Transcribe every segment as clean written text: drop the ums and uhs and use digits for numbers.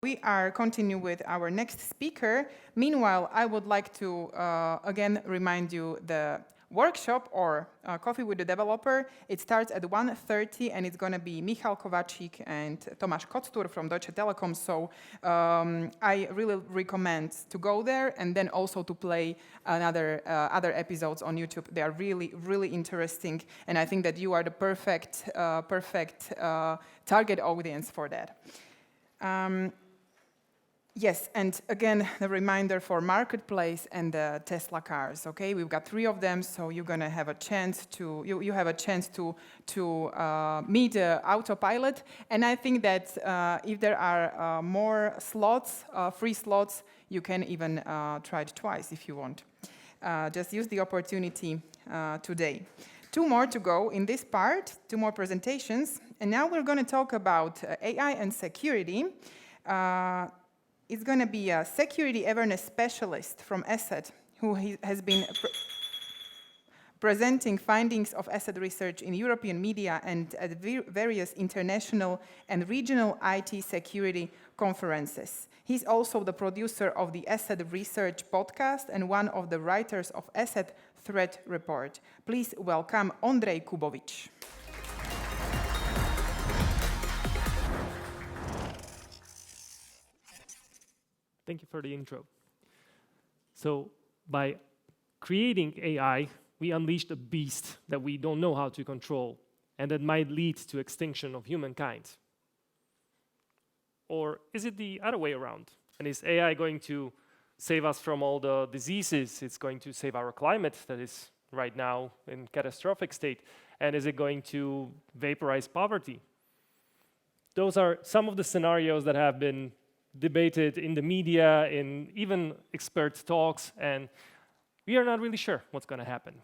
We are continuing with our next speaker. Meanwhile, I would like to again remind you the workshop or Coffee with the Developer. It starts at 1:30 and it's going to be Michal Kovačík and Tomáš Koctur from Deutsche Telekom. So I really recommend to go there and then also to play other episodes on YouTube. They are really, really interesting. And I think that you are the perfect target audience for that. Yes, and again, the reminder for Marketplace and the Tesla cars, okay? We've got 3 of them, so you're gonna have a chance to, you have a chance to meet Autopilot. And I think that if there are more slots, free slots, you can even try it twice if you want. Just use the opportunity today. 2 more to go in this part, 2 more presentations. And now we're gonna talk about AI and security. It's going to be a security awareness specialist from ESET who has been presenting findings of ESET research in European media and at various international and regional IT security conferences. He's also the producer of the ESET Research podcast and one of the writers of ESET Threat Report. Please welcome Ondrej Kubovič. Thank you for the intro. So by creating AI, we unleashed a beast that we don't know how to control and that might lead to extinction of humankind. Or is it the other way around? And is AI going to save us from all the diseases? It's going to save our climate that is right now in catastrophic state. And is it going to vaporize poverty? Those are some of the scenarios that have been debated in the media, in even expert talks, and we are not really sure what's going to happen.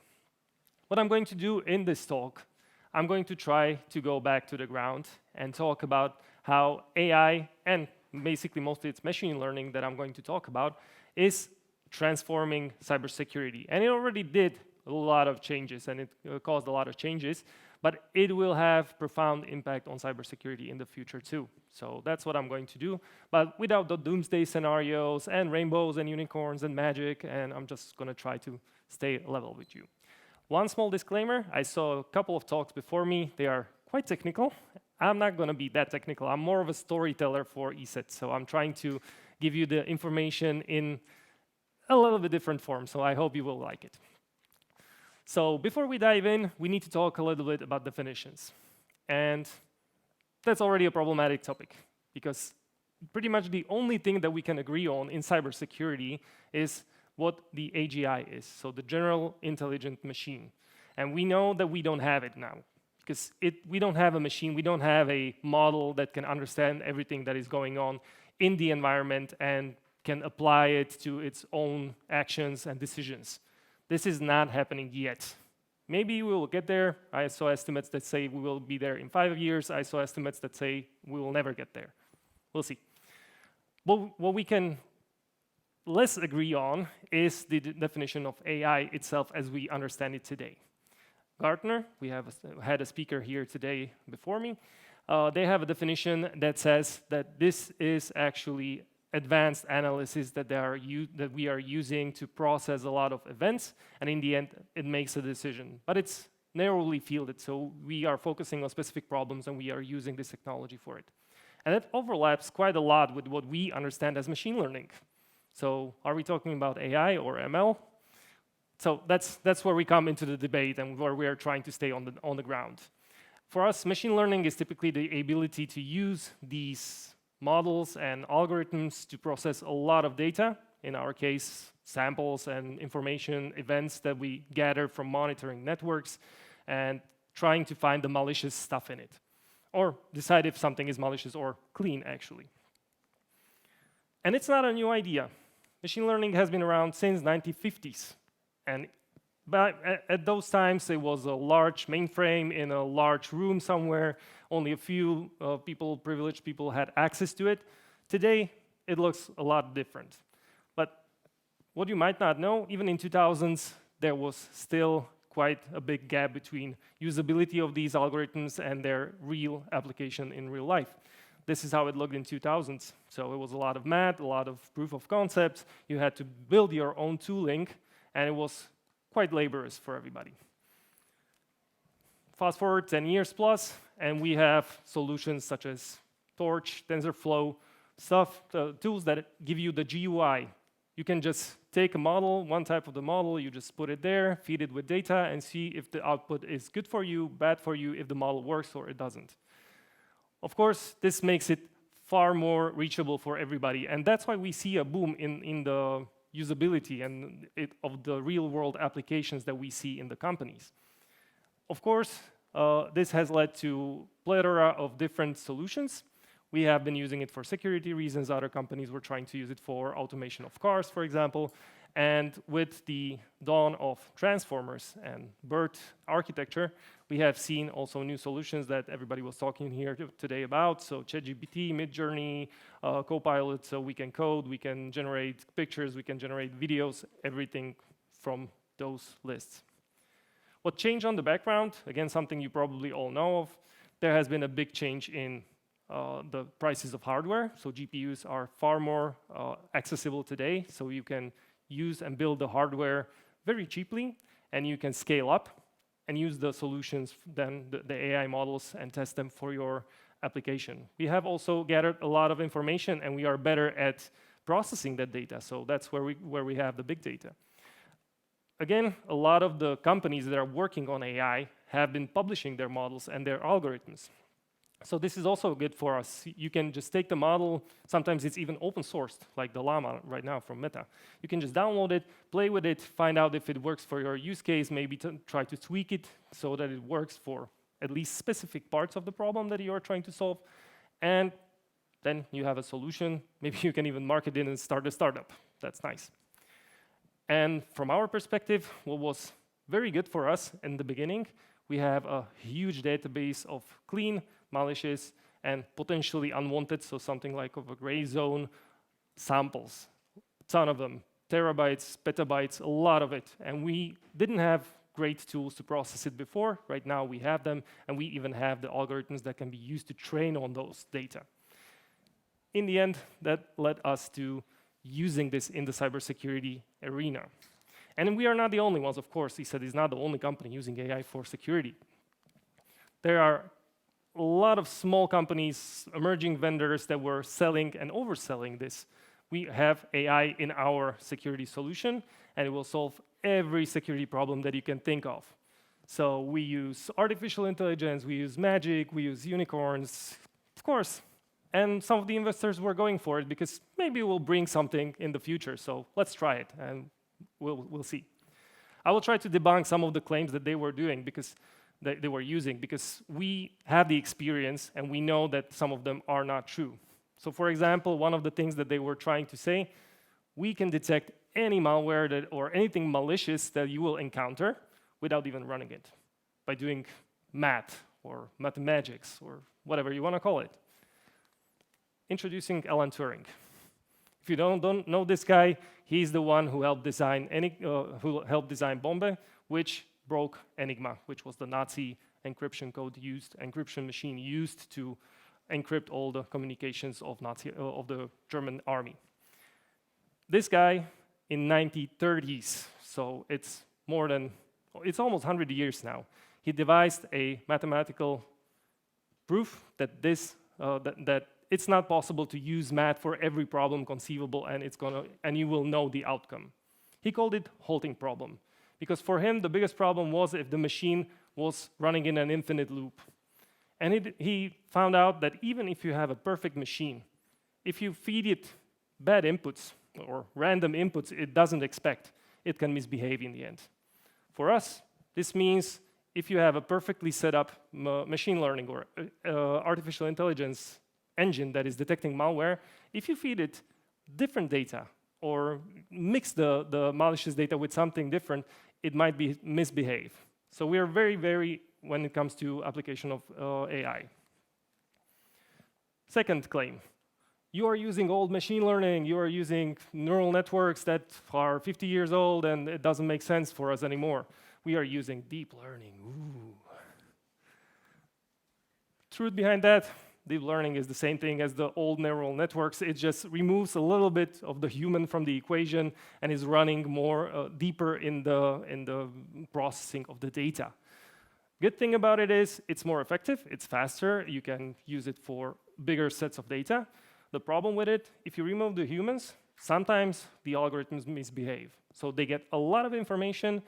What I'm going to do in this talk, I'm going to try to go back to the ground and talk about how AI, and basically mostly it's machine learning that I'm going to talk about, is transforming cybersecurity. And it already did a lot of changes, and it caused a lot of changes, but it will have profound impact on cybersecurity in the future too. So that's what I'm going to do, but without the doomsday scenarios and rainbows and unicorns and magic, and I'm just going to try to stay level with you. One small disclaimer, I saw a couple of talks before me. They are quite technical. I'm not going to be that technical. I'm more of a storyteller for ESET, so I'm trying to give you the information in a little bit different form, so I hope you will like it. So before we dive in, we need to talk a little bit about definitions. And that's already a problematic topic, because pretty much the only thing that we can agree on in cybersecurity is what the AGI is, so the General Intelligent Machine. And we know that we don't have it now, because we don't have a machine, we don't have a model that can understand everything that is going on in the environment and can apply it to its own actions and decisions. This is not happening yet. Maybe we will get there. I saw estimates that say we will be there in 5 years. I saw estimates that say we will never get there. We'll see. What we can less agree on is the definition of AI itself as we understand it today. Gartner, we have had a speaker here today before me. They have a definition that says that this is actually advanced analysis that we are using to process a lot of events, and in the end, it makes a decision. But it's narrowly fielded, so we are focusing on specific problems, and we are using this technology for it. And it overlaps quite a lot with what we understand as machine learning. So are we talking about AI or ML? So that's where we come into the debate and where we are trying to stay on the ground. For us, machine learning is typically the ability to use these models and algorithms to process a lot of data, in our case, samples and information, events that we gather from monitoring networks, and trying to find the malicious stuff in it, or decide if something is malicious or clean, actually. And it's not a new idea. Machine learning has been around since 1950s, and at those times, it was a large mainframe in a large room somewhere. Only a few privileged people had access to it. Today, it looks a lot different. But what you might not know, even in 2000s, there was still quite a big gap between usability of these algorithms and their real application in real life. this is how it looked in 2000s. So it was a lot of math, a lot of proof of concepts. You had to build your own tooling, and it was quite laborious for everybody. Fast forward 10 years plus, and we have solutions such as Torch, TensorFlow, tools that give you the GUI. You can just take a model, one type of the model, you just put it there, feed it with data, and see if the output is good for you, bad for you, if the model works or it doesn't. Of course, this makes it far more reachable for everybody, and that's why we see a boom in the usability and of the real-world applications that we see in the companies. Of course, this has led to a plethora of different solutions. We have been using it for security reasons. Other companies were trying to use it for automation of cars, for example. And with the dawn of transformers and BERT architecture, we have seen also new solutions that everybody was talking here today about. So ChatGPT, Midjourney, Copilot, so we can code, we can generate pictures, we can generate videos, everything from those lists. What changed on the background, again, something you probably all know of, there has been a big change in the prices of hardware. So GPUs are far more accessible today, so you can use and build the hardware very cheaply, and you can scale up and use the solutions, then the AI models, and test them for your application. We have also gathered a lot of information, and we are better at processing that data, so that's where we have the big data. Again, a lot of the companies that are working on AI have been publishing their models and their algorithms. So this is also good for us. You can just take the model, sometimes it's even open sourced, like the Llama right now from Meta. You can just download it, play with it, find out if it works for your use case, maybe try to tweak it so that it works for at least specific parts of the problem that you're trying to solve. And then you have a solution. Maybe you can even market it and start a startup. That's nice. And from our perspective, what was very good for us in the beginning, we have a huge database of clean, malicious, and potentially unwanted, so something like of a gray zone samples, a ton of them, terabytes, petabytes, a lot of it. And we didn't have great tools to process it before. Right now we have them, and we even have the algorithms that can be used to train on those data. In the end, that led us to using this in the cybersecurity arena. And we are not the only ones, of course. ESET is not the only company using AI for security. There are a lot of small companies, emerging vendors that were selling and overselling this. We have AI in our security solution, and it will solve every security problem that you can think of. So we use artificial intelligence, we use magic, we use unicorns, of course. And some of the investors were going for it because maybe it will bring something in the future. So let's try it, and we'll see. I will try to debunk some of the claims that they were doing because they were using, because we have the experience and we know that some of them are not true. So for example, one of the things that they were trying to say, we can detect any malware or anything malicious that you will encounter without even running it, by doing math or mathematics or whatever you want to call it. Introducing Alan Turing. If you don't know this guy, he's the one who helped design Bombe, which broke Enigma, which was the Nazi encryption machine used to encrypt all the communications of the German army. This guy in 1930s, so it's almost 100 years now, he devised a mathematical proof that it's not possible to use math for every problem conceivable, and you will know the outcome. He called it halting problem, because for him the biggest problem was if the machine was running in an infinite loop. And he found out that even if you have a perfect machine, if you feed it bad inputs or random inputs it doesn't expect, it can misbehave in the end. For us, this means if you have a perfectly set up machine learning or artificial intelligence engine that is detecting malware, if you feed it different data or mix the malicious data with something different, it might misbehave. So we are very, very, when it comes to application of AI. Second claim, you are using old machine learning, you are using neural networks that are 50 years old and it doesn't make sense for us anymore. We are using deep learning. Ooh. Truth behind that, deep learning is the same thing as the old neural networks. It just removes a little bit of the human from the equation and is running more deeper in the processing of the data. Good thing about it is it's more effective, it's faster, you can use it for bigger sets of data. The problem with it, if you remove the humans, sometimes the algorithms misbehave. So they get a lot of information,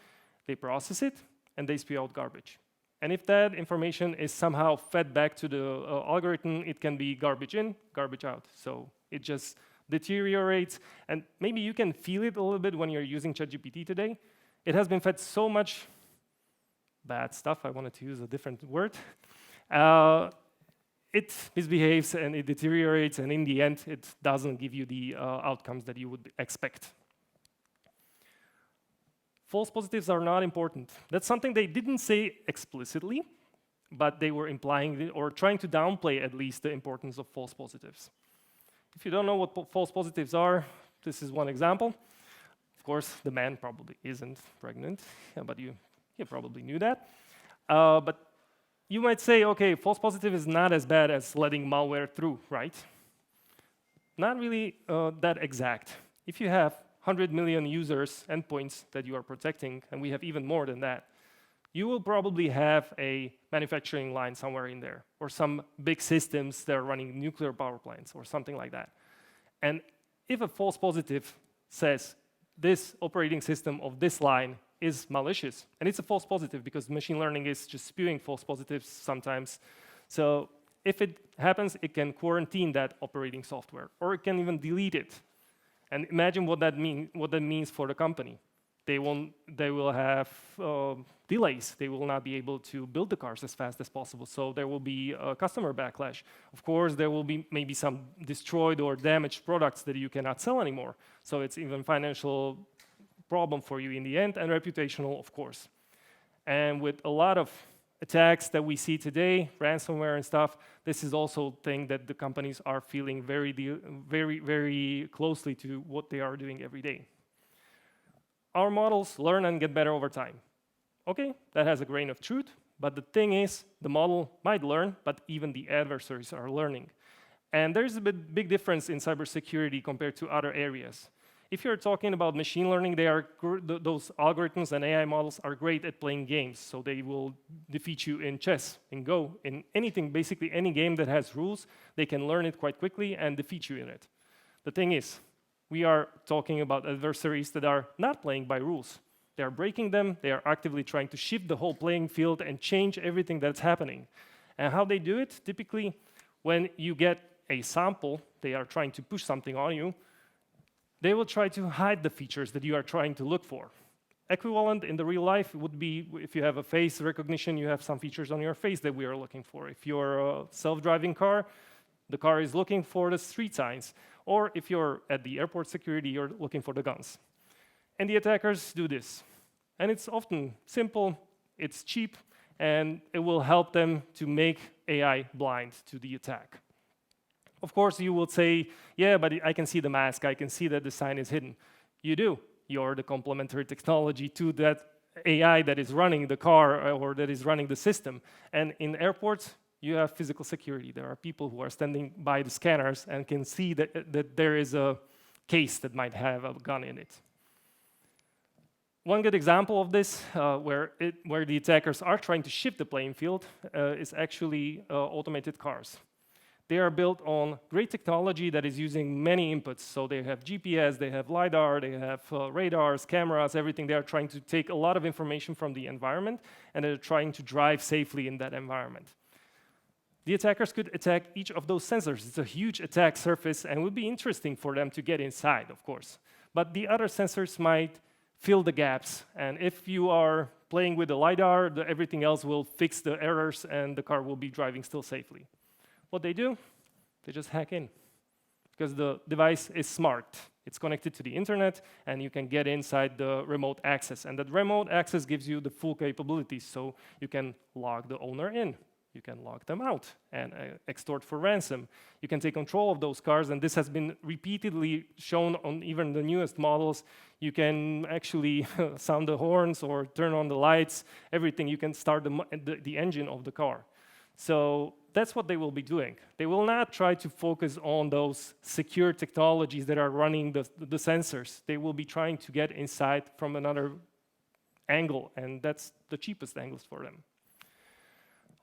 they process it, and they spew out garbage. And if that information is somehow fed back to the algorithm, it can be garbage in, garbage out. So it just deteriorates. And maybe you can feel it a little bit when you're using ChatGPT today. It has been fed so much bad stuff. I wanted to use a different word. It misbehaves and it deteriorates, and in the end, it doesn't give you the outcomes that you would expect. False positives are not important. That's something they didn't say explicitly, but they were implying or trying to downplay at least the importance of false positives. If you don't know what false positives are, this is one example. Of course, the man probably isn't pregnant, but you probably knew that. But you might say, okay, false positive is not as bad as letting malware through, right? Not really that exact. If you have 100 million users, endpoints that you are protecting, and we have even more than that, you will probably have a manufacturing line somewhere in there, or some big systems that are running nuclear power plants, or something like that. And if a false positive says, this operating system of this line is malicious, and it's a false positive because machine learning is just spewing false positives sometimes. So if it happens, it can quarantine that operating software, or it can even delete it. And imagine what that means for the company. They will have delays. They will not be able to build the cars as fast as possible. So there will be a customer backlash. Of course, there will be maybe some destroyed or damaged products that you cannot sell anymore. So it's even financial problem for you in the end, and reputational, of course. And with a lot of attacks that we see today, ransomware and stuff, this is also a thing that the companies are feeling very closely to what they are doing every day. Our models learn and get better over time. Okay, that has a grain of truth, but the thing is, the model might learn, but even the adversaries are learning. And there's a big difference in cybersecurity compared to other areas. If you're talking about machine learning, those algorithms and AI models are great at playing games. So they will defeat you in chess, in Go, in anything, basically any game that has rules. They can learn it quite quickly and defeat you in it. The thing is, we are talking about adversaries that are not playing by rules. They are breaking them. They are actively trying to shift the whole playing field and change everything that's happening. And how they do it? Typically, when you get a sample, they are trying to push something on you, they will try to hide the features that you are trying to look for. Equivalent in the real life would be if you have a face recognition, you have some features on your face that we are looking for. If you're a self-driving car, the car is looking for the street signs. Or if you're at the airport security, you're looking for the guns. And the attackers do this. And it's often simple, it's cheap, and it will help them to make AI blind to the attack. Of course, you will say, yeah, but I can see the mask, I can see that the sign is hidden. You do. You're the complementary technology to that AI that is running the car or that is running the system. And in airports, you have physical security. There are people who are standing by the scanners and can see that there is a case that might have a gun in it. One good example of this, where the attackers are trying to shift the playing field, is actually automated cars. They are built on great technology that is using many inputs. So they have GPS, they have LiDAR, they have radars, cameras, everything. They are trying to take a lot of information from the environment, and they're trying to drive safely in that environment. The attackers could attack each of those sensors. It's a huge attack surface, and it would be interesting for them to get inside, of course. But the other sensors might fill the gaps. And if you are playing with the LiDAR, everything else will fix the errors, and the car will be driving still safely. What they do, they just hack in, because the device is smart. It's connected to the internet, and you can get inside the remote access. And that remote access gives you the full capabilities, so you can log the owner in. You can log them out and extort for ransom. You can take control of those cars, and this has been repeatedly shown on even the newest models. You can actually sound the horns or turn on the lights, everything. You can start the engine of the car. So that's what they will be doing. They will not try to focus on those secure technologies that are running the sensors. They will be trying to get inside from another angle, and that's the cheapest angles for them.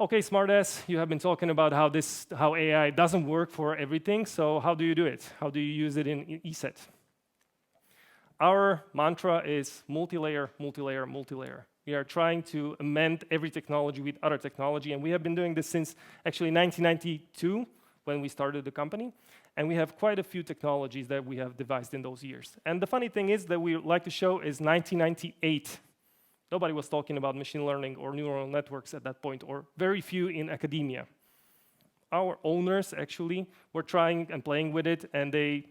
Okay, smartass, you have been talking about how AI doesn't work for everything, so how do you do it? How do you use it in ESET? Our mantra is multi-layer, multi-layer, multi-layer. We are trying to amend every technology with other technology, and we have been doing this since actually 1992, when we started the company, and we have quite a few technologies that we have devised in those years. And the funny thing is that we like to show is 1998. Nobody was talking about machine learning or neural networks at that point, or very few in academia. Our owners actually were trying and playing with it, and they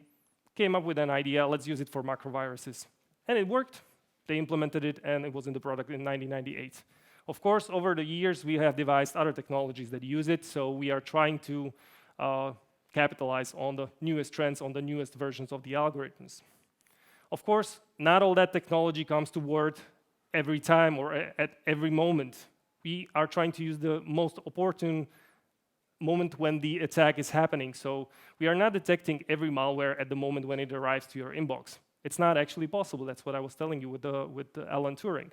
came up with an idea, let's use it for macroviruses. And it worked. They implemented it, and it was in the product in 1998. Of course, over the years, we have devised other technologies that use it, so we are trying to capitalize on the newest trends, on the newest versions of the algorithms. Of course, not all that technology comes to word every time or at every moment. We are trying to use the most opportune moment when the attack is happening. So we are not detecting every malware at the moment when it arrives to your inbox. It's not actually possible. That's what I was telling you with the Alan Turing.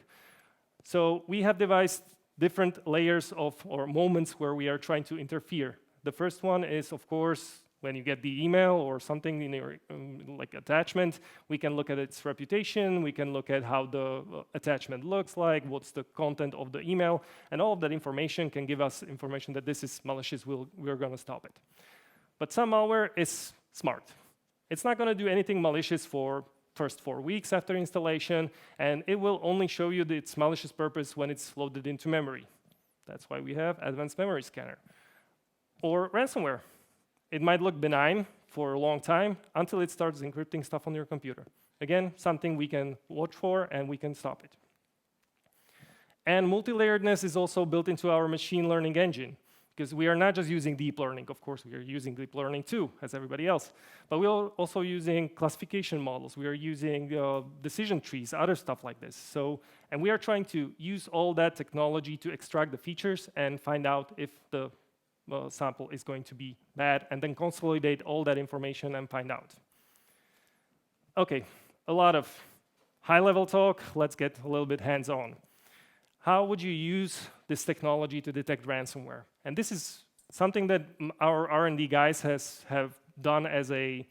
So we have devised different layers or moments where we are trying to interfere. The first one is, of course, when you get the email or something in your like attachment, we can look at its reputation, we can look at how the attachment looks like, what's the content of the email, and all of that information can give us information that this is malicious, we're going to stop it. But some malware is smart. It's not going to do anything malicious for first 4 weeks after installation, and it will only show you its malicious purpose when it's loaded into memory. That's why we have advanced memory scanner. Or ransomware. It might look benign for a long time until it starts encrypting stuff on your computer. Again, something we can watch for and we can stop it. And multi-layeredness is also built into our machine learning engine, because we are not just using deep learning. Of course, we are using deep learning too, as everybody else. But we are also using classification models. We are using decision trees, other stuff like this. And we are trying to use all that technology to extract the features and find out if the sample is going to be bad, and then consolidate all that information and find out. Okay, a lot of high-level talk. Let's get a little bit hands-on. How would you use this technology to detect ransomware? And this is something that our R&D guys have done as a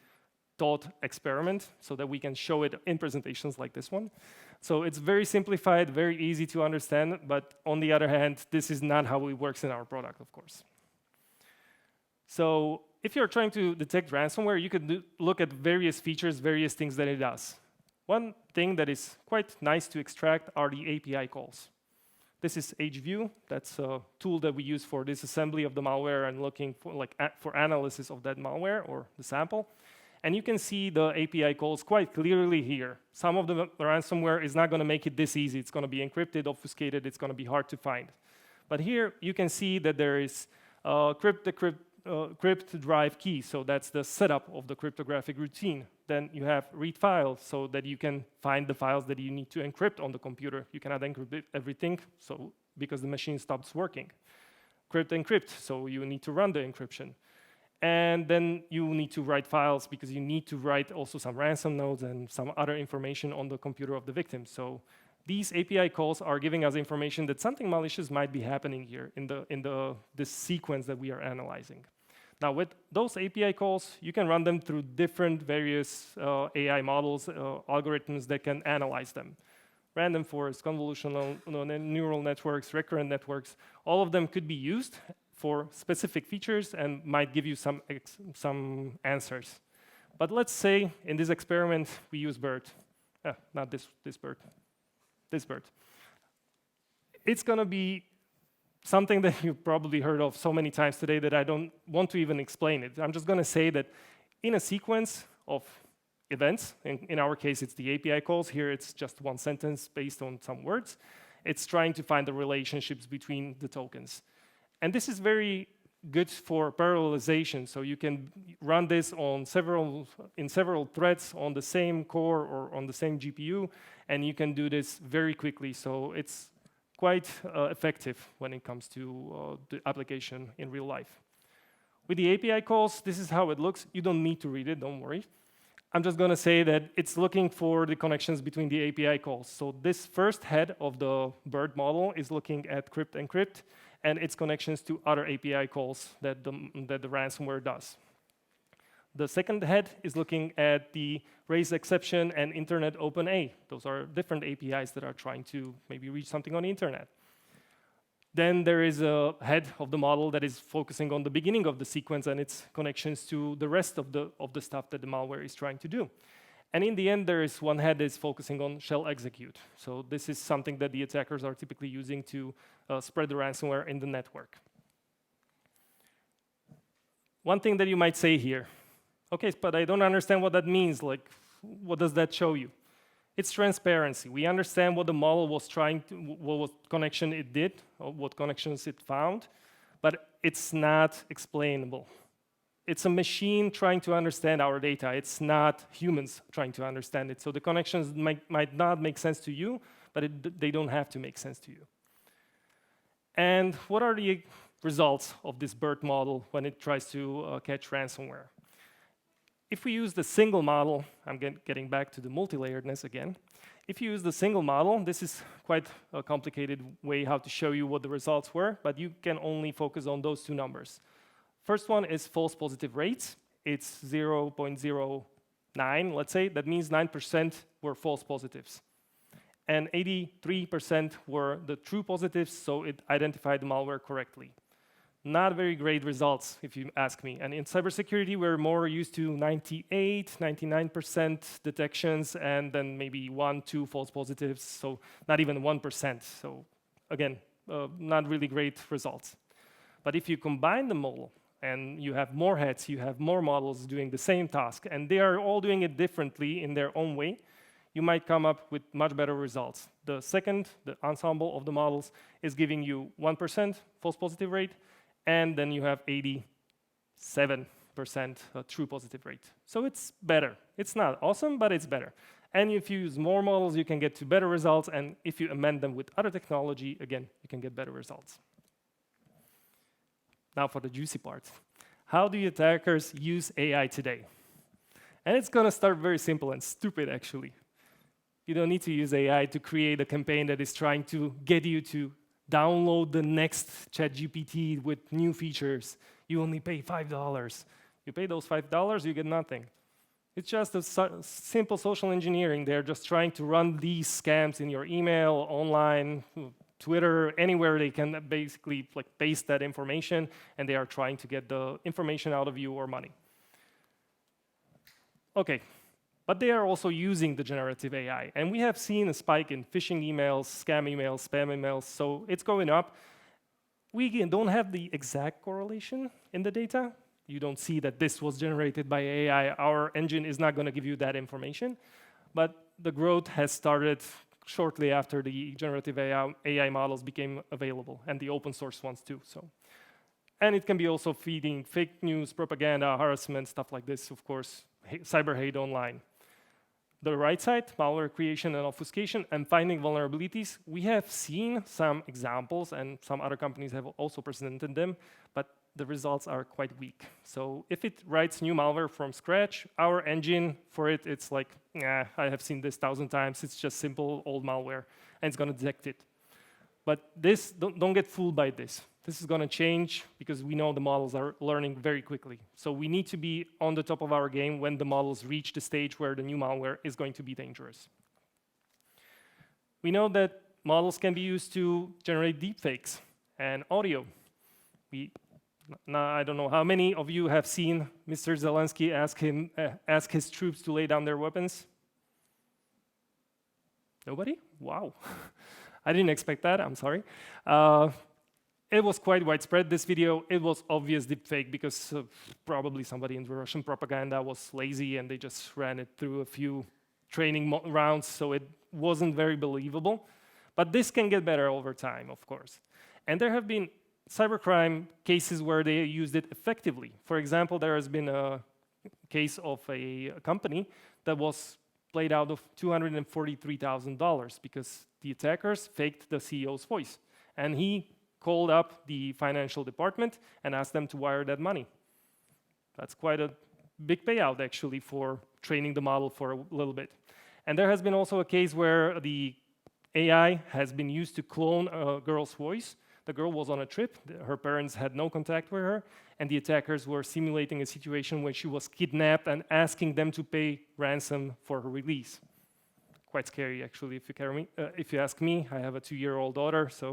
thought experiment so that we can show it in presentations like this one. So it's very simplified, very easy to understand, but on the other hand, this is not how it works in our product, of course. So if you're trying to detect ransomware, you could look at various features, various things that it does. One thing that is quite nice to extract are the API calls. This is HView. That's a tool that we use for disassembly of the malware and looking for analysis of that malware or the sample. And you can see the API calls quite clearly here. Some of the ransomware is not going to make it this easy. It's going to be encrypted, obfuscated. It's going to be hard to find. But here you can see that there is crypt drive key, so that's the setup of the cryptographic routine. Then you have read files, so that you can find the files that you need to encrypt on the computer. You cannot encrypt everything, so because the machine stops working. Crypt encrypt, so you need to run the encryption. And then you need to write files because you need to write also some ransom nodes and some other information on the computer of the victim. So these API calls are giving us information that something malicious might be happening here in this sequence that we are analyzing. Now, with those API calls, you can run them through different various AI models, algorithms that can analyze them. Random forest, convolutional neural networks, recurrent networks, all of them could be used for specific features and might give you some answers. But let's say in this experiment we use BERT. Not this BERT. This BERT. It's going to be something that you've probably heard of so many times today that I don't want to even explain it. I'm just going to say that in a sequence of events, in our case it's the API calls, here it's just one sentence based on some words, it's trying to find the relationships between the tokens. And this is very good for parallelization, so you can run this on in several threads on the same core or on the same GPU, and you can do this very quickly. So it's quite effective when it comes to the application in real life. With the API calls, this is how it looks. You don't need to read it, don't worry. I'm just going to say that it's looking for the connections between the API calls. So this first head of the BERT model is looking at crypt encrypt and its connections to other API calls that the ransomware does. The second head is looking at the raise exception and internet open A. Those are different APIs that are trying to maybe reach something on the internet. Then there is a head of the model that is focusing on the beginning of the sequence and its connections to the rest of the stuff that the malware is trying to do. And in the end, there is one head that is focusing on shell execute. So this is something that the attackers are typically using to spread the ransomware in the network. One thing that you might say here, okay, but I don't understand what that means. Like, what does that show you? It's transparency. We understand what the model was trying to, what connection it did, or what connections it found, but it's not explainable. It's a machine trying to understand our data. It's not humans trying to understand it. So the connections might not make sense to you, but they don't have to make sense to you. And what are the results of this BERT model when it tries to catch ransomware? If we use the single model, I'm getting back to the multi-layeredness again. If you use the single model, this is quite a complicated way how to show you what the results were, but you can only focus on those two numbers. First one is false positive rates. It's 0.09, let's say. That means 9% were false positives. And 83% were the true positives, so it identified the malware correctly. Not very great results, if you ask me. And in cybersecurity, we're more used to 98, 99% detections, and then maybe 1, 2 false positives, so not even 1%. So again, not really great results. But if you combine the model, and you have more heads, you have more models doing the same task, and they are all doing it differently in their own way, you might come up with much better results. The second, the ensemble of the models, is giving you 1% false positive rate, and then you have 87% true positive rate. So it's better. It's not awesome, but it's better. And if you use more models, you can get to better results, and if you amend them with other technology, again, you can get better results. Now for the juicy part. How do attackers use AI today? And it's going to start very simple and stupid, actually. You don't need to use AI to create a campaign that is trying to get you to download the next ChatGPT with new features. You only pay $5. You pay those $5, you get nothing. It's just a simple social engineering. They're just trying to run these scams in your email, online, Twitter, anywhere they can basically paste that information, and they are trying to get the information out of you or money. Okay. But they are also using the generative AI. And we have seen a spike in phishing emails, scam emails, spam emails, so it's going up. We don't have the exact correlation in the data. You don't see that this was generated by AI. Our engine is not going to give you that information. But the growth has started shortly after the generative AI models became available, and the open source ones too. And it can be also feeding fake news, propaganda, harassment, stuff like this, of course, cyber hate online. The right side, malware creation and obfuscation, and finding vulnerabilities. We have seen some examples, and some other companies have also presented them, but the results are quite weak. So if it writes new malware from scratch, our engine for it, it's like, I have seen this 1,000 times. It's just simple old malware, and it's going to detect it. But this, don't get fooled by this. This is going to change because we know the models are learning very quickly. So we need to be on the top of our game when the models reach the stage where the new malware is going to be dangerous. We know that models can be used to generate deepfakes and audio. I don't know how many of you have seen Mr. Zelensky ask his troops to lay down their weapons. Nobody? Wow. I didn't expect that, I'm sorry. It was quite widespread, this video. It was obvious deepfake because probably somebody in the Russian propaganda was lazy and they just ran it through a few training rounds, so it wasn't very believable. But this can get better over time, of course. And there have been cybercrime cases where they used it effectively. For example, there has been a case of a company that was played out of $243,000 because the attackers faked the CEO's voice. And he called up the financial department and asked them to wire that money. That's quite a big payout, actually, for training the model for a little bit. And there has been also a case where the AI has been used to clone a girl's voice. The girl was on a trip, her parents had no contact with her, and the attackers were simulating a situation where she was kidnapped and asking them to pay ransom for her release. Quite scary, actually, if you ask me. I have a 2-year-old daughter, so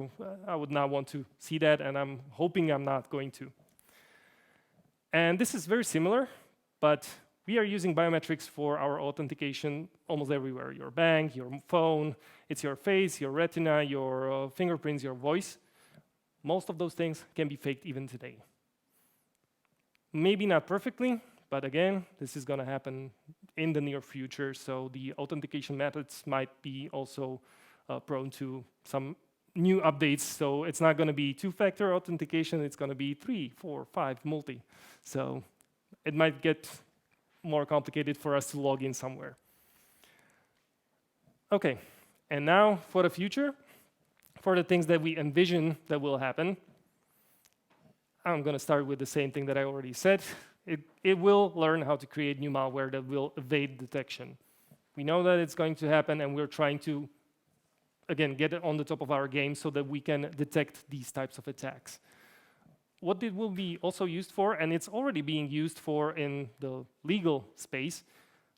I would not want to see that, and I'm hoping I'm not going to. And this is very similar, but we are using biometrics for our authentication almost everywhere. Your bank, your phone, it's your face, your retina, your fingerprints, your voice. Most of those things can be faked even today. Maybe not perfectly, but again, this is going to happen in the near future, so the authentication methods might be also prone to some new updates. So it's not going to be 2-factor authentication, it's going to be 3, 4, 5 multi. So it might get more complicated for us to log in somewhere. Okay, and now for the future, for the things that we envision that will happen. I'm going to start with the same thing that I already said. It will learn how to create new malware that will evade detection. We know that it's going to happen, and we're trying to, again, get it on the top of our game so that we can detect these types of attacks. What it will be also used for, and it's already being used for in the legal space,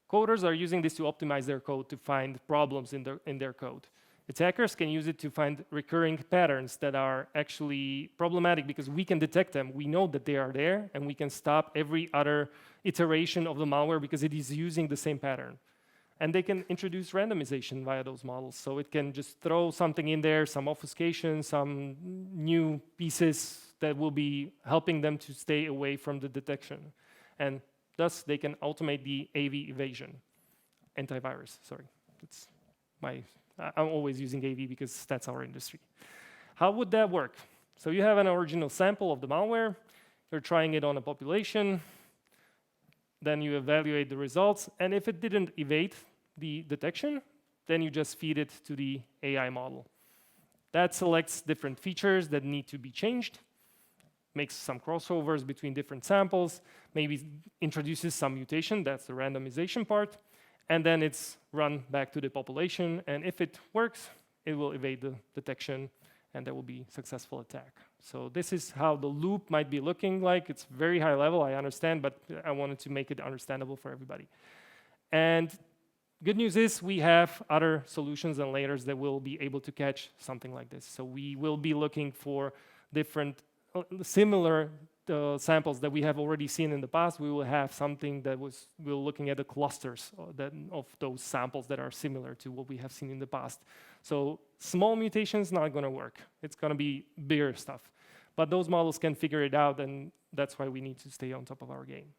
coders are using this to optimize their code to find problems in their code. Attackers can use it to find recurring patterns that are actually problematic because we can detect them. We know that they are there, and we can stop every other iteration of the malware because it is using the same pattern. And they can introduce randomization via those models. So it can just throw something in there, some obfuscation, some new pieces that will be helping them to stay away from the detection. And thus, they can automate the AV evasion. Antivirus, sorry. That's I'm always using AV because that's our industry. How would that work? So you have an original sample of the malware. You're trying it on a population. Then you evaluate the results. And if it didn't evade the detection, then you just feed it to the AI model. That selects different features that need to be changed, makes some crossovers between different samples, maybe introduces some mutation, that's the randomization part, and then it's run back to the population, and if it works, it will evade the detection, and there will be successful attack. So this is how the loop might be looking like. It's very high level, I understand, but I wanted to make it understandable for everybody. And good news is we have other solutions and layers that will be able to catch something like this. So we will be looking for different similar samples that we have already seen in the past. We will have something that we're looking at the clusters of those samples that are similar to what we have seen in the past. So small mutations not going to work. It's going to be bigger stuff. But those models can figure it out, and that's why we need to stay on top of our game.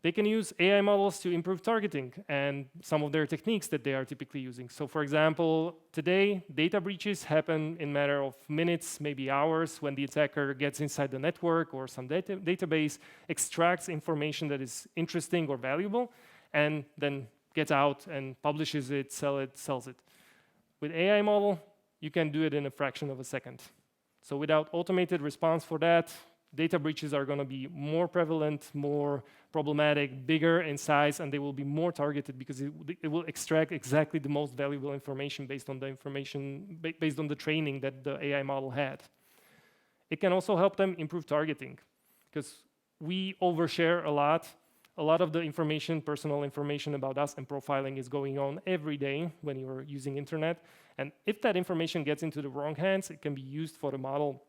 They can use AI models to improve targeting and some of their techniques that they are typically using. So for example, today, data breaches happen in a matter of minutes, maybe hours, when the attacker gets inside the network or some database, extracts information that is interesting or valuable, and then gets out and publishes it, sells it. With AI model, you can do it in a fraction of a second. So without automated response for that, data breaches are going to be more prevalent, more problematic, bigger in size, and they will be more targeted because it will extract exactly the most valuable information based on the training that the AI model had. It can also help them improve targeting because we overshare a lot. A lot of the information, personal information about us and profiling is going on every day when you're using internet. And if that information gets into the wrong hands, it can be used for the model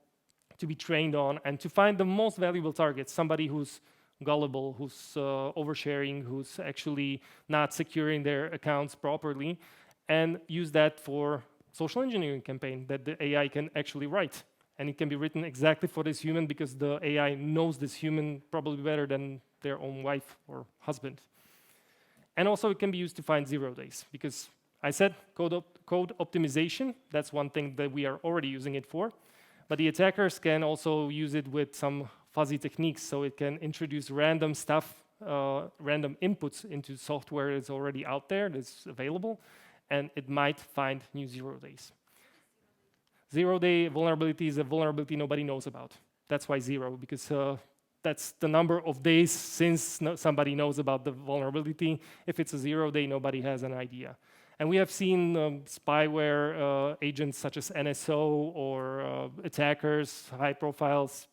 to be trained on and to find the most valuable targets, somebody who's gullible, who's oversharing, who's actually not securing their accounts properly, and use that for social engineering campaign that the AI can actually write. And it can be written exactly for this human because the AI knows this human probably better than their own wife or husband. And also it can be used to find 0 days because I said code optimization, that's one thing that we are already using it for. But the attackers can also use it with some fuzzy techniques, so it can introduce random stuff random inputs into software that's already out there, that's available, and it might find new 0 days. 0-day vulnerability is a vulnerability nobody knows about. That's why 0, because that's the number of days since somebody knows about the vulnerability. If it's a 0-day, nobody has an idea. And we have seen spyware agents such as NSO or attackers, high profiles,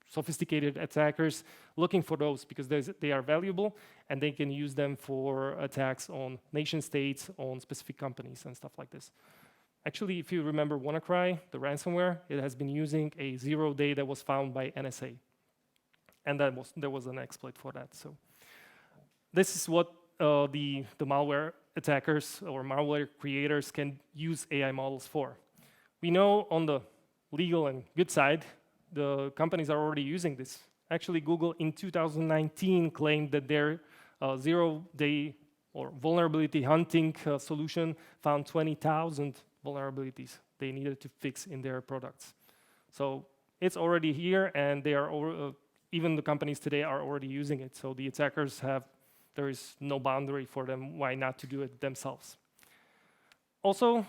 sophisticated attackers, looking for those because they are valuable and they can use them for attacks on nation states, on specific companies and stuff like this. Actually, if you remember WannaCry, the ransomware, it has been using a 0-day that was found by NSA. And there was an exploit for that. So this is what the malware attackers or malware creators can use AI models for. We know on the legal and good side, the companies are already using this. Actually, Google in 2019 claimed that their 0-day or vulnerability hunting solution found 20,000 vulnerabilities they needed to fix in their products. So it's already here, and they are even the companies today are already using it. So the attackers there is no boundary for them why not to do it themselves. Also,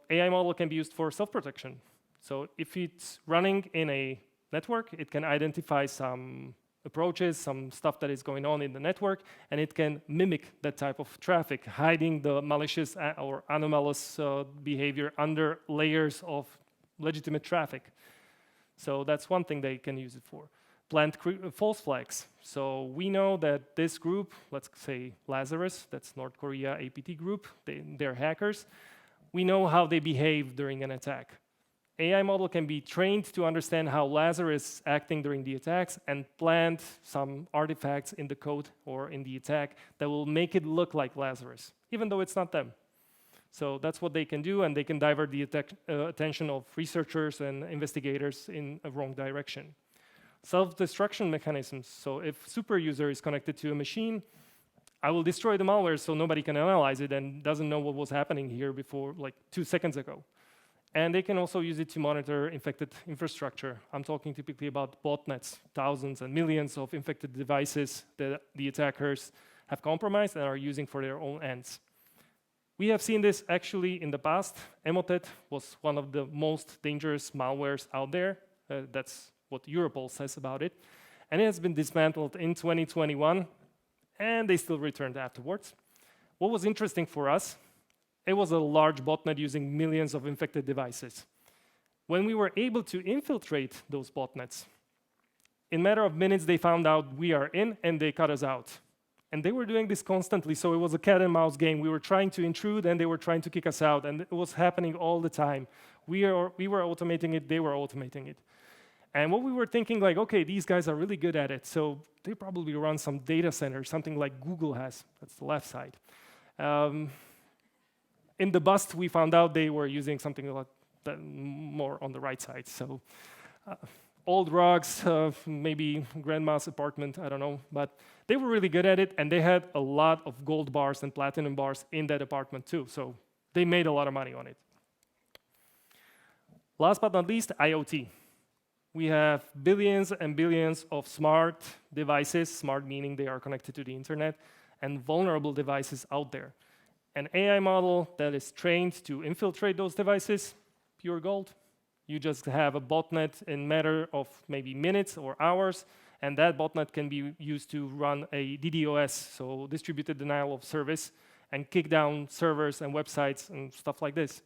AI model can be used for self-protection. So if it's running in a network, it can identify some approaches, some stuff that is going on in the network, and it can mimic that type of traffic, hiding the malicious or anomalous behavior under layers of legitimate traffic. So that's one thing they can use it for. Plant false flags. So we know that this group, let's say Lazarus, that's North Korea APT group, they're hackers. We know how they behave during an attack. AI model can be trained to understand how Lazarus is acting during the attacks and plant some artifacts in the code or in the attack that will make it look like Lazarus, even though it's not them. So that's what they can do, and they can divert the attention of researchers and investigators in a wrong direction. Self-destruction mechanisms. So if super user is connected to a machine, I will destroy the malware so nobody can analyze it and doesn't know what was happening here before, like 2 seconds ago. And they can also use it to monitor infected infrastructure. I'm talking typically about botnets, thousands and millions of infected devices that the attackers have compromised and are using for their own ends. We have seen this actually in the past. Emotet was one of the most dangerous malwares out there. That's what Europol says about it. And it has been dismantled in 2021, and they still returned afterwards. What was interesting for us, it was a large botnet using millions of infected devices. When we were able to infiltrate those botnets, in a matter of minutes, they found out we are in, and they cut us out. And they were doing this constantly, so it was a cat and mouse game. We were trying to intrude, and they were trying to kick us out, and it was happening all the time. We were automating it, they were automating it. And what we were thinking, like, okay, these guys are really good at it, so they probably run some data center, something like Google has. That's the left side. In the bust, we found out they were using something like that more on the right side. So old rugs, maybe grandma's apartment, I don't know. But they were really good at it, and they had a lot of gold bars and platinum bars in that apartment too. So they made a lot of money on it. Last but not least, IoT. We have billions and billions of smart devices, smart meaning they are connected to the internet, and vulnerable devices out there. An AI model that is trained to infiltrate those devices, pure gold. You just have a botnet in a matter of maybe minutes or hours, and that botnet can be used to run a DDoS, so distributed denial of service, and kick down servers and websites and stuff like this.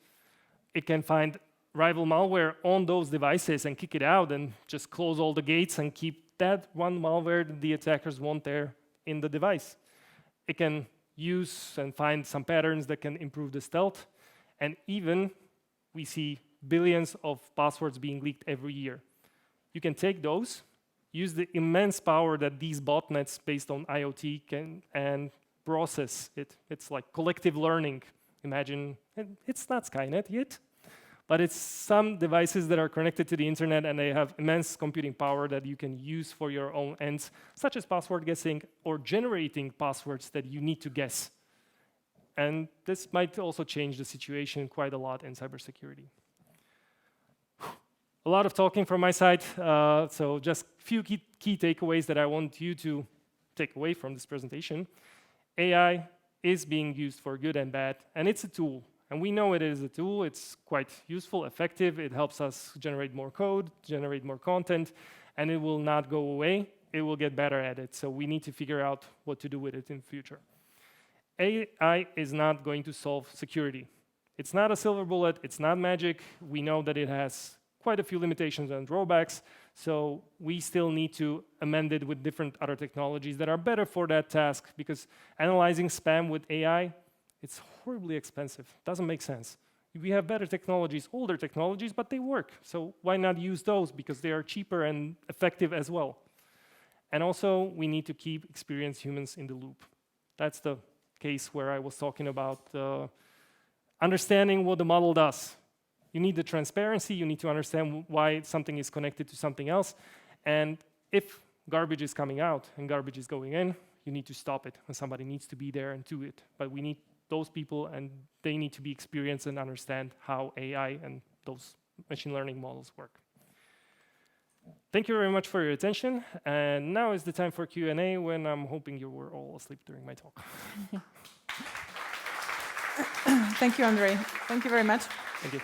It can find rival malware on those devices and kick it out and just close all the gates and keep that one malware that the attackers want there in the device. It can use and find some patterns that can improve the stealth. And even we see billions of passwords being leaked every year. You can take those, use the immense power that these botnets based on IoT can, and process it. It's like collective learning. Imagine, it's not Skynet yet, but it's some devices that are connected to the internet and they have immense computing power that you can use for your own ends, such as password guessing or generating passwords that you need to guess. And this might also change the situation quite a lot in cybersecurity. A lot of talking from my side, so just a few key takeaways that I want you to take away from this presentation, AI is being used for good and bad, and it's a tool. And we know it is a tool. It's quite useful, effective. It helps us generate more code, generate more content, and it will not go away. It will get better at it. So we need to figure out what to do with it in the future. AI is not going to solve security. It's not a silver bullet. It's not magic. We know that it has quite a few limitations and drawbacks. So we still need to amend it with different other technologies that are better for that task, because analyzing spam with AI, it's horribly expensive. Doesn't make sense. We have better technologies, older technologies, but they work. So why not use those? Because they are cheaper and effective as well. And also, we need to keep experienced humans in the loop. That's the case where I was talking about understanding what the model does. You need the transparency. You need to understand why something is connected to something else. And if garbage is coming out and garbage is going in, you need to stop it. And somebody needs to be there and do it. But we need those people, and they need to be experienced and understand how AI and those machine learning models work. Thank you very much for your attention. And now is the time for Q&A, when I'm hoping you were all asleep during my talk. Thank you, Ondrej. Thank you very much. Thank you.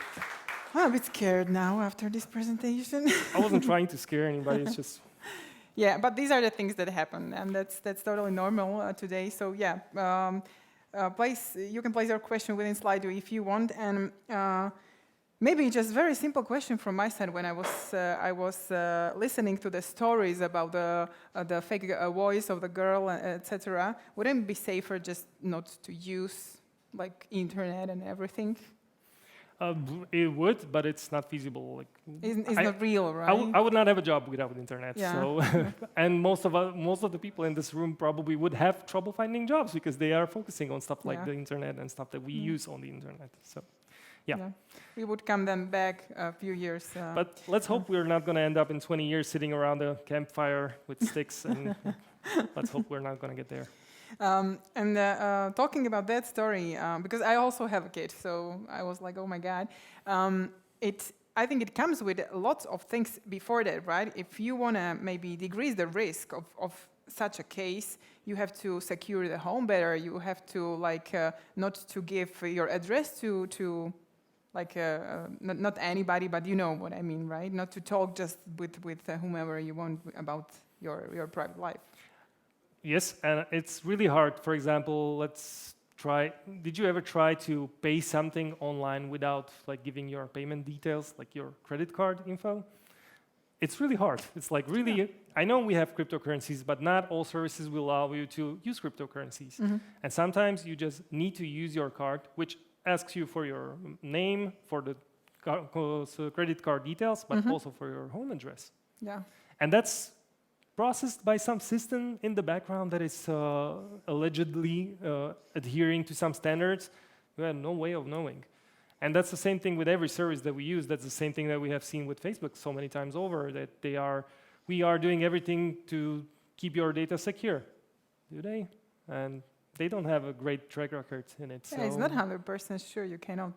I'm a bit scared now after this presentation. I wasn't trying to scare anybody. It's just... Yeah, but these are the things that happen, and that's totally normal today. So yeah, you can place your question within Slido if you want, and maybe just very simple question from my side. When I was listening to the stories about the fake voice of the girl, etc., wouldn't it be safer just not to use like internet and everything? It would, but it's not feasible. Like, it's not real, right? I would not have a job without internet. Yeah. So, and most of the people in this room probably would have trouble finding jobs, because they are focusing on stuff like the internet and stuff that we use on the internet. So, yeah. We would come then back a few years. But let's hope we're not going to end up in 20 years sitting around a campfire with sticks, and let's hope we're not going to get there. Talking about that story, because I also have a kid, so I was like, oh my God. I think it comes with lots of things before that, right? If you want to maybe decrease the risk of such a case, you have to secure the home better. You have to not to give your address to not anybody, but you know what I mean, right? Not to talk just with whomever you want about your private life. Yes, and it's really hard. For example, let's try. Did you ever try to pay something online without giving your payment details, like your credit card info? It's really hard. It's really. Yeah. I know we have cryptocurrencies, but not all services will allow you to use cryptocurrencies. Mm-hmm. And sometimes you just need to use your card, which asks you for your name, for the credit card details, but also for your home address. Yeah. And that's processed by some system in the background that is allegedly adhering to some standards. We have no way of knowing. And that's the same thing with every service that we use. That's the same thing that we have seen with Facebook so many times over, that we are doing everything to keep your data secure. Do they? And they don't have a great track record in it. Yeah, it's not 100% sure. You cannot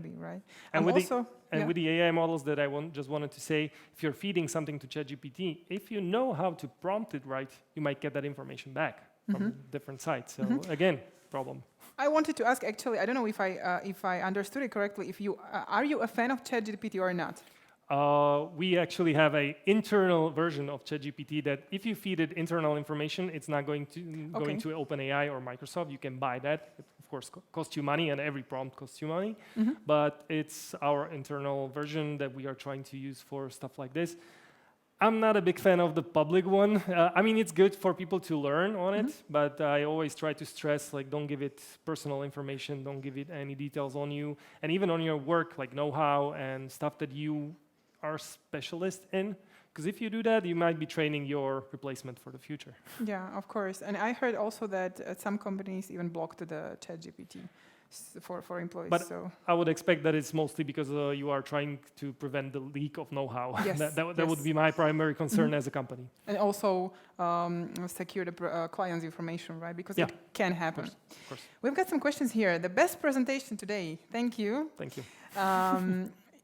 be, right? And with the AI models that I just wanted to say, if you're feeding something to ChatGPT, if you know how to prompt it right, you might get that information back from different sites. So again, problem. I wanted to ask, actually, I don't know if I understood it correctly. Are you a fan of ChatGPT or not? We actually have an internal version of ChatGPT that if you feed it internal information, it's not going to OpenAI or Microsoft. You can buy that. It, of course, costs you money, and every prompt costs you money. But it's our internal version that we are trying to use for stuff like this. I'm not a big fan of the public one. I mean, it's good for people to learn on it, but I always try to stress, don't give it personal information, don't give it any details on you, and even on your work, know-how and stuff that you are specialist in, because if you do that, you might be training your replacement for the future. Yeah, of course. And I heard also that some companies even blocked the ChatGPT for employees. But I would expect that it's mostly because you are trying to prevent the leak of know-how. Yes, that would be my primary concern as a company. And also secure the client's information, right? Because it can happen. Of course. We've got some questions here. The best presentation today. Thank you. Thank you.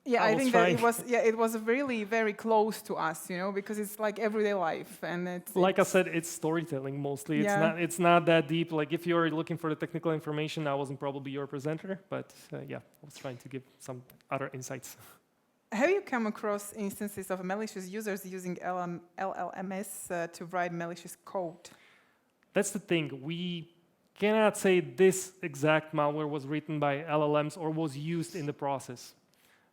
Yeah, I was think trying. that it was. Yeah, it was really very close to us, you know, because it's like everyday life, and it's Like I said, it's storytelling mostly. Yeah. It's not that deep. Like if you're looking for the technical information, I wasn't probably your presenter, but yeah, I was trying to give some other insights. Have you come across instances of malicious users using LLMs to write malicious code? That's the thing. We cannot say this exact malware was written by LLMs or was used in the process.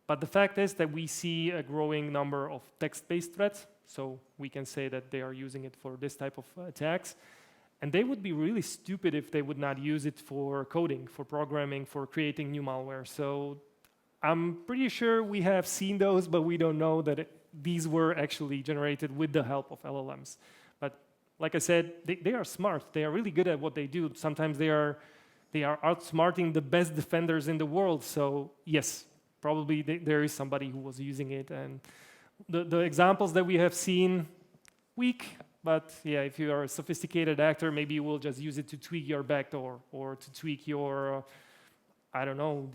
But the fact is that we see a growing number of text-based threats, so we can say that they are using it for this type of attacks. And they would be really stupid if they would not use it for coding, for programming, for creating new malware. So I'm pretty sure we have seen those, but we don't know that these were actually generated with the help of LLMs. But like I said, they are smart. They are really good at what they do. Sometimes they are outsmarting the best defenders in the world. So yes, probably there is somebody who was using it. And the examples that we have seen, weak. But yeah, if you are a sophisticated actor, maybe you will just use it to tweak your backdoor or to tweak your, I don't know,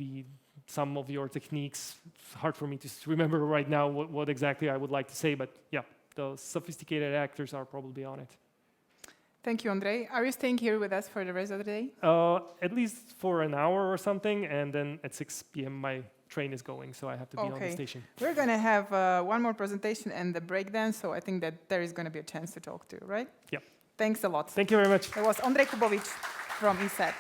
some of your techniques. It's hard for me to remember right now what exactly I would like to say, but yeah, the sophisticated actors are probably on it. Thank you, Ondrej. Are you staying here with us for the rest of the day? At least for an hour or something, and then at 6 p.m. my train is going, so I have to be on the station. We're going to have one more presentation and the breakdown, so I think that there is going to be a chance to talk to, right? Yeah. Thanks a lot. Thank you very much. It was Ondrej Kubovič from ESET.